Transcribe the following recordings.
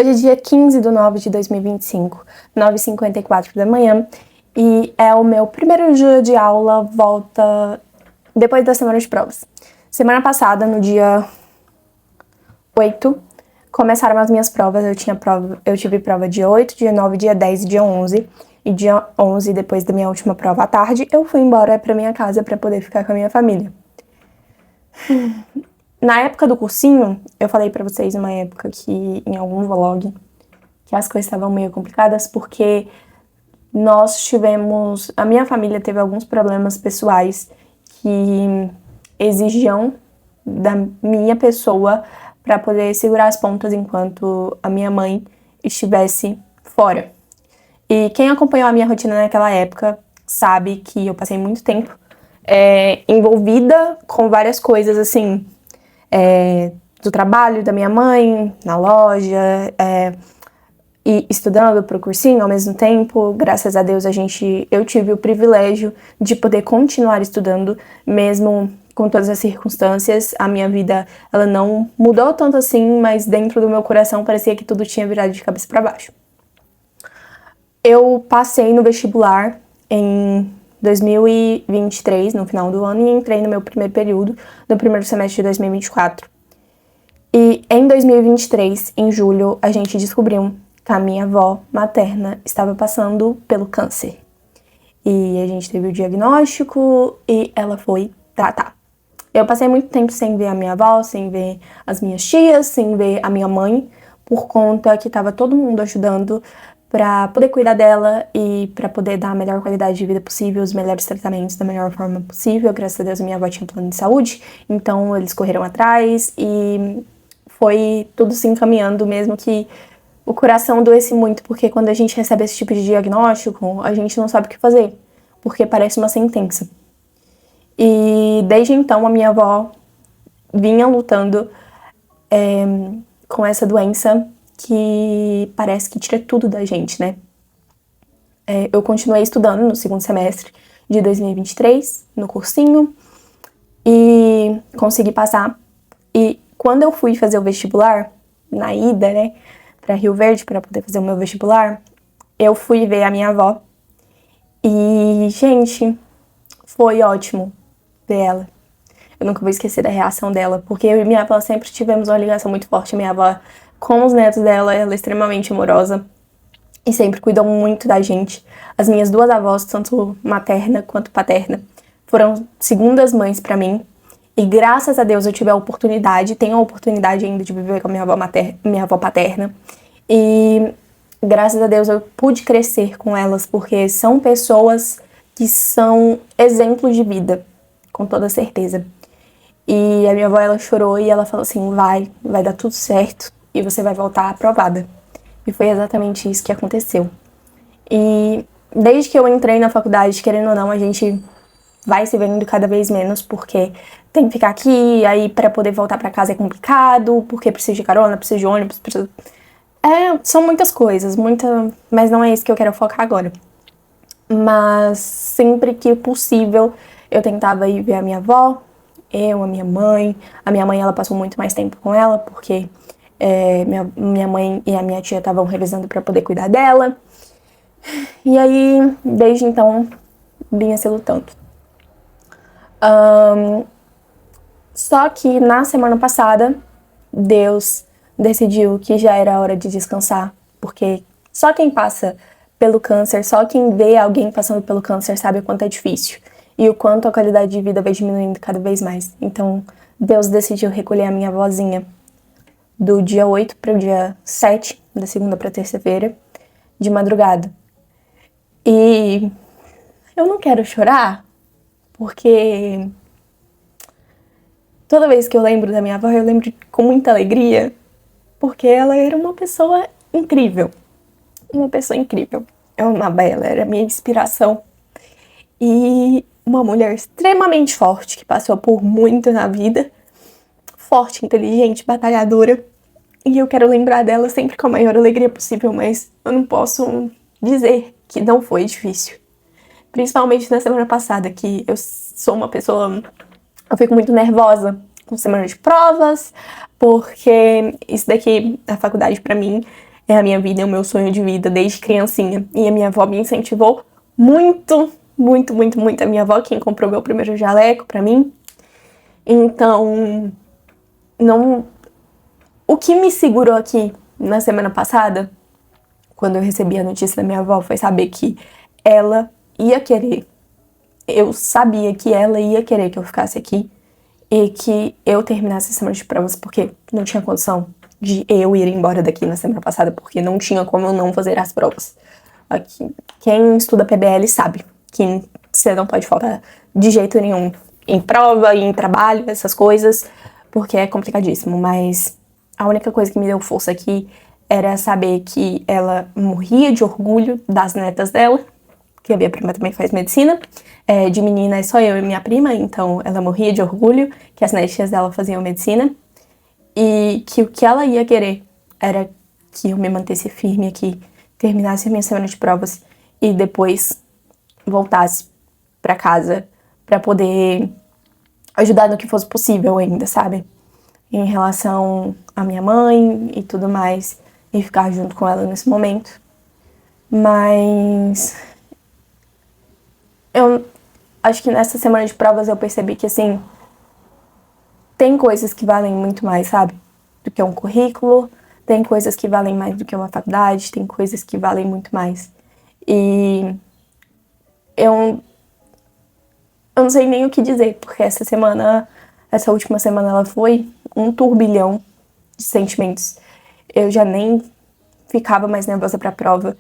Hoje é dia 15 de 9 de 2025, 9h54 da manhã, e é o meu primeiro dia de aula, volta depois da semana de provas. Semana passada, no dia 8, começaram as minhas provas. Eu tive prova dia 8, dia 9, dia 10 e dia 11. E dia 11, depois da minha última prova à tarde, eu fui embora pra minha casa pra poder ficar com a minha família. Na época do cursinho, eu falei pra vocês numa época que, em algum vlog, que as coisas estavam meio complicadas porque a minha família teve alguns problemas pessoais que exigiam da minha pessoa pra poder segurar as pontas enquanto a minha mãe estivesse fora. E quem acompanhou a minha rotina naquela época sabe que eu passei muito tempo envolvida com várias coisas, assim, do trabalho da minha mãe, na loja, e estudando pro cursinho ao mesmo tempo. Graças a Deus eu tive o privilégio de poder continuar estudando, mesmo com todas as circunstâncias. A minha vida, ela não mudou tanto assim, mas dentro do meu coração parecia que tudo tinha virado de cabeça para baixo. Eu passei no vestibular em 2023, no final do ano, e entrei no meu primeiro período, no primeiro semestre de 2024. E em 2023, em julho, a gente descobriu que a minha avó materna estava passando pelo câncer. E a gente teve o diagnóstico e ela foi tratar. Eu passei muito tempo sem ver a minha avó, sem ver as minhas tias, sem ver a minha mãe, por conta que tava todo mundo ajudando pra poder cuidar dela e pra poder dar a melhor qualidade de vida possível, os melhores tratamentos da melhor forma possível. Graças a Deus, a minha avó tinha plano de saúde, então eles correram atrás e foi tudo se encaminhando, mesmo que o coração doesse muito, porque quando a gente recebe esse tipo de diagnóstico, a gente não sabe o que fazer, porque parece uma sentença. E desde então, a minha avó vinha lutando com essa doença que parece que tira tudo da gente, né? Eu continuei estudando no segundo semestre de 2023, no cursinho, e consegui passar. E quando eu fui fazer o vestibular, na ida, né, pra Rio Verde, pra poder fazer o meu vestibular, eu fui ver a minha avó. E, gente, foi ótimo ver ela. Eu nunca vou esquecer da reação dela, porque eu e minha avó sempre tivemos uma ligação muito forte. A minha avó, com os netos dela, ela é extremamente amorosa e sempre cuidou muito da gente. As minhas duas avós, tanto materna quanto paterna, foram segundas mães pra mim. E graças a Deus eu tive a oportunidade, tenho a oportunidade ainda de viver com a minha avó paterna. E graças a Deus eu pude crescer com elas, porque são pessoas que são exemplos de vida, com toda certeza. E a minha avó, ela chorou e ela falou assim, vai dar tudo certo e você vai voltar aprovada. E foi exatamente isso que aconteceu. E desde que eu entrei na faculdade, querendo ou não, a gente vai se vendo cada vez menos, porque tem que ficar aqui, aí pra poder voltar pra casa é complicado, porque precisa de carona, precisa de ônibus, precisa... são muitas coisas, mas não é isso que eu quero focar agora. Mas sempre que possível, eu tentava ir ver a minha avó, a minha mãe. A minha mãe, ela passou muito mais tempo com ela, porque minha mãe e a minha tia estavam revezando pra poder cuidar dela. E aí, desde então, vinha se lutando. Só que na semana passada, Deus decidiu que já era hora de descansar, porque só quem passa pelo câncer, só quem vê alguém passando pelo câncer sabe o quanto é difícil e o quanto a qualidade de vida vai diminuindo cada vez mais. Então, Deus decidiu recolher a minha vozinha do dia 8 para o dia 7, da segunda para terça-feira, de madrugada. E eu não quero chorar, porque toda vez que eu lembro da minha avó, eu lembro com muita alegria, porque ela era uma pessoa incrível. Uma pessoa incrível. Eu amava ela, era a minha inspiração. E uma mulher extremamente forte, que passou por muito na vida. Forte, inteligente, batalhadora. E eu quero lembrar dela sempre com a maior alegria possível, mas eu não posso dizer que não foi difícil. Principalmente na semana passada, que eu sou uma pessoa... Eu fico muito nervosa com semana de provas, porque isso daqui, a faculdade pra mim, é a minha vida, é o meu sonho de vida desde criancinha. E a minha avó me incentivou muito, muito, muito, muito. A minha avó quem comprou meu primeiro jaleco pra mim. Então, não... O que me segurou aqui na semana passada, quando eu recebi a notícia da minha avó, foi saber que ela ia querer. Eu sabia que ela ia querer que eu ficasse aqui e que eu terminasse a semana de provas, porque não tinha condição de eu ir embora daqui na semana passada, porque não tinha como eu não fazer as provas. Aqui, quem estuda PBL sabe que você não pode faltar de jeito nenhum em prova, em trabalho, essas coisas, porque é complicadíssimo. Mas a única coisa que me deu força aqui era saber que ela morria de orgulho das netas dela, que a minha prima também faz medicina. De menina é só eu e minha prima, então ela morria de orgulho que as netinhas dela faziam medicina. E que o que ela ia querer era que eu me mantesse firme aqui, terminasse a minha semana de provas e depois voltasse pra casa pra poder ajudar no que fosse possível ainda, sabe? Em relação à minha mãe e tudo mais, e ficar junto com ela nesse momento. Mas eu acho que nessa semana de provas eu percebi que, assim, tem coisas que valem muito mais, sabe? Do que um currículo, tem coisas que valem mais do que uma faculdade, tem coisas que valem muito mais. E eu não sei nem o que dizer, porque essa última semana, ela foi um turbilhão de sentimentos. Eu já nem ficava mais nervosa pra prova.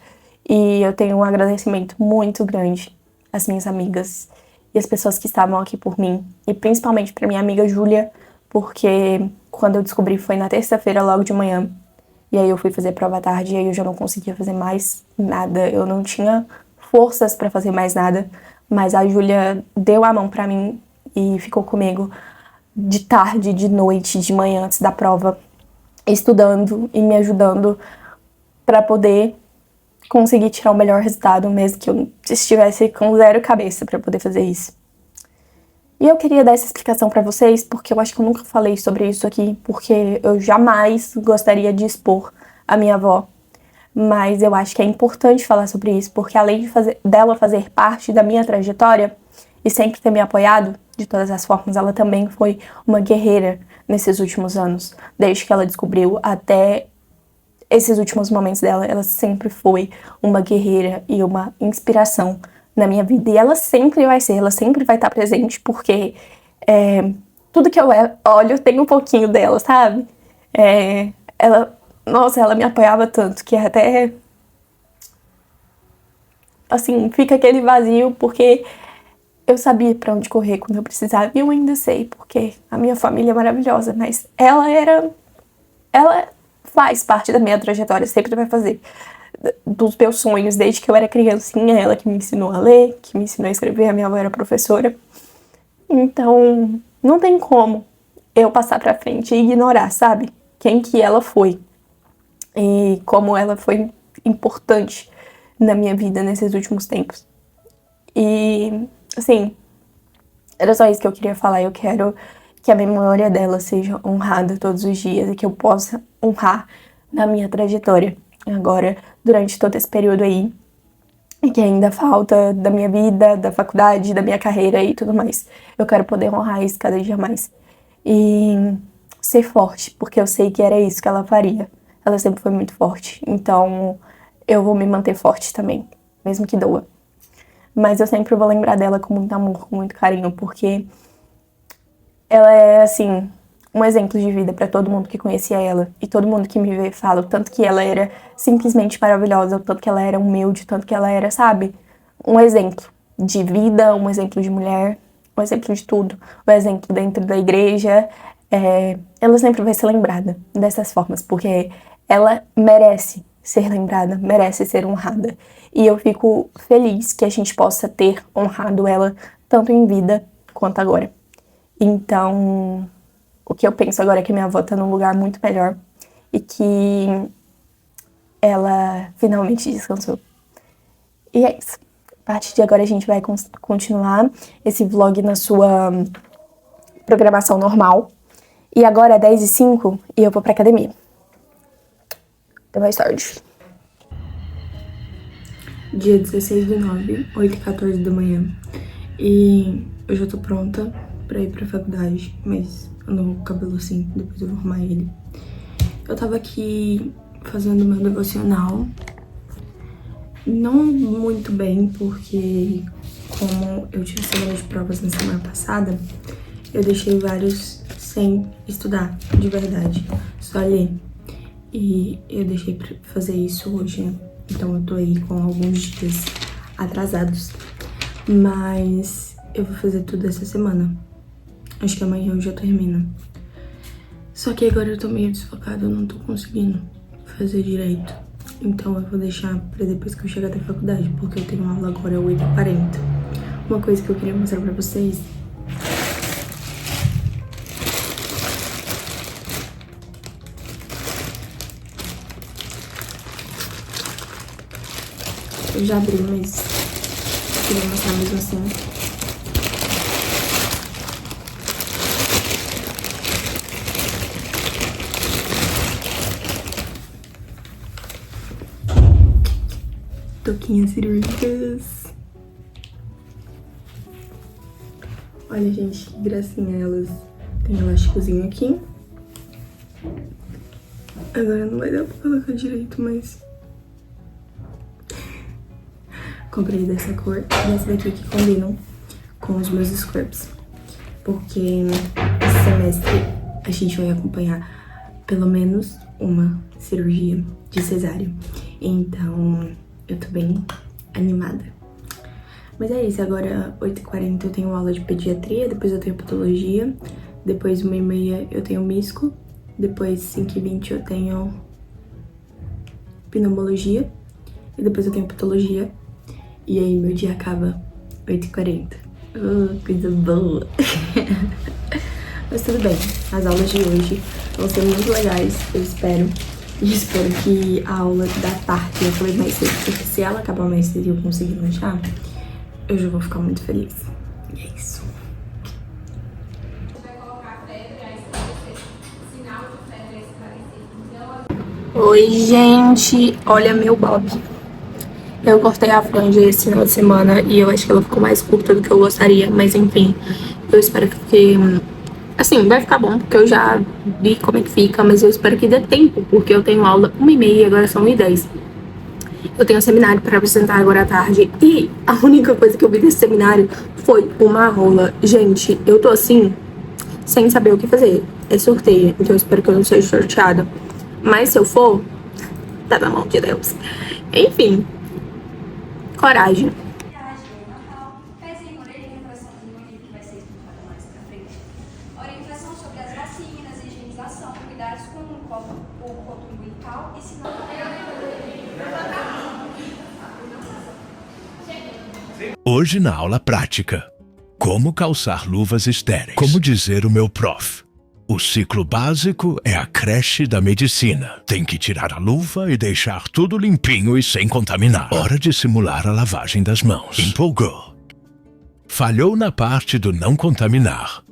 E eu tenho um agradecimento muito grande às minhas amigas e às pessoas que estavam aqui por mim. E principalmente pra minha amiga Júlia, porque quando eu descobri foi na terça-feira, logo de manhã. E aí eu fui fazer prova à tarde e aí eu já não conseguia fazer mais nada. Eu não tinha forças pra fazer mais nada. Mas a Júlia deu a mão pra mim e ficou comigo de tarde, de noite, de manhã, antes da prova, estudando e me ajudando pra poder conseguir tirar o melhor resultado, mesmo que eu estivesse com zero cabeça pra poder fazer isso. E eu queria dar essa explicação pra vocês, porque eu acho que eu nunca falei sobre isso aqui, porque eu jamais gostaria de expor a minha avó. Mas eu acho que é importante falar sobre isso, porque além dela fazer parte da minha trajetória e sempre ter me apoiado de todas as formas, ela também foi uma guerreira nesses últimos anos. Desde que ela descobriu até esses últimos momentos dela, ela sempre foi uma guerreira e uma inspiração na minha vida. E ela sempre vai ser, ela sempre vai estar presente, porque tudo que eu olho tem um pouquinho dela, sabe? Ela me apoiava tanto que até, assim, fica aquele vazio, porque eu sabia pra onde correr quando eu precisava, e eu ainda sei, porque a minha família é maravilhosa, mas ela faz parte da minha trajetória, sempre vai fazer. Dos meus sonhos, desde que eu era criancinha, ela que me ensinou a ler, que me ensinou a escrever, a minha avó era professora. Então, não tem como eu passar pra frente e ignorar, sabe? Quem que ela foi. E como ela foi importante na minha vida nesses últimos tempos. E, assim, era só isso que eu queria falar. Eu quero que a memória dela seja honrada todos os dias e que eu possa honrar na minha trajetória agora, durante todo esse período aí, e que ainda falta da minha vida, da faculdade, da minha carreira e tudo mais. Eu quero poder honrar isso cada dia mais. E ser forte, porque eu sei que era isso que ela faria. Ela sempre foi muito forte, então eu vou me manter forte também, mesmo que doa. Mas eu sempre vou lembrar dela com muito amor, com muito carinho, porque ela é, assim, um exemplo de vida pra todo mundo que conhecia ela. E todo mundo que me vê fala o tanto que ela era simplesmente maravilhosa, o tanto que ela era humilde, o tanto que ela era, sabe? Um exemplo de vida, um exemplo de mulher, um exemplo de tudo. Um exemplo dentro da igreja. Ela sempre vai ser lembrada dessas formas, porque ela merece ser lembrada, merece ser honrada. E eu fico feliz que a gente possa ter honrado ela, tanto em vida quanto agora. Então, o que eu penso agora é que minha avó tá num lugar muito melhor e que ela finalmente descansou. E é isso. A partir de agora a gente vai continuar esse vlog na sua programação normal. E agora é 10h05 e eu vou pra academia. até mais tarde. Dia 16/9, 8h14 da manhã. E eu já tô pronta pra ir pra faculdade, mas eu não vou com o cabelo assim, depois eu vou arrumar ele. Eu tava aqui fazendo meu devocional. Não muito bem, porque como eu tive semana de provas na semana passada, eu deixei vários sem estudar, de verdade, só ler. E eu deixei pra fazer isso hoje, né? Então eu tô aí com alguns dias atrasados. Mas eu vou fazer tudo essa semana. Acho que amanhã eu já termino. Só que agora eu tô meio desfocada, eu não tô conseguindo fazer direito. Então eu vou deixar pra depois que eu chegar da faculdade, porque eu tenho aula agora às 8h40. Uma coisa que eu queria mostrar pra vocês. Eu já abri, mas queria mostrar mesmo assim. Toquinhas cirúrgicas. Olha, gente, que gracinha elas. Tem elásticozinho aqui. Agora não vai dar pra colocar direito, mas... comprei dessa cor e essa daqui que combinam com os meus scrubs. Porque esse semestre a gente vai acompanhar pelo menos uma cirurgia de cesárea. Então eu tô bem animada. Mas é isso, agora 8h40 eu tenho aula de pediatria, depois eu tenho patologia, depois 1h30 eu tenho misco, depois 5h20 eu tenho pneumologia e depois eu tenho patologia. E aí meu dia acaba 8h40. Coisa boa. Mas tudo bem, as aulas de hoje vão ser muito legais, eu espero. E espero que a aula da tarde eu falei mais cedo, porque se ela acabar mais cedo e eu conseguir lanchar, eu já vou ficar muito feliz. E é isso. Oi, gente, olha meu bob. Eu cortei a franja esse final de semana e eu acho que ela ficou mais curta do que eu gostaria, mas enfim, eu espero que fique... assim, vai ficar bom, porque eu já vi como é que fica, mas eu espero que dê tempo, porque eu tenho aula 1h30 e agora são 1h10. Eu tenho um seminário para apresentar agora à tarde e a única coisa que eu vi desse seminário foi uma rola. Gente, eu tô assim, sem saber o que fazer. É sorteio, então eu espero que eu não seja sorteada. Mas se eu for, tá na mão de Deus. Enfim, coragem. Orientação sobre as vacinas, higienização, cuidados com o corpo umbilical e sinal. Hoje na aula prática, como calçar luvas estéreis. Como dizer o meu prof. O ciclo básico é a creche da medicina. Tem que tirar a luva e deixar tudo limpinho e sem contaminar. Hora de simular a lavagem das mãos. Empolgou. Falhou na parte do não contaminar.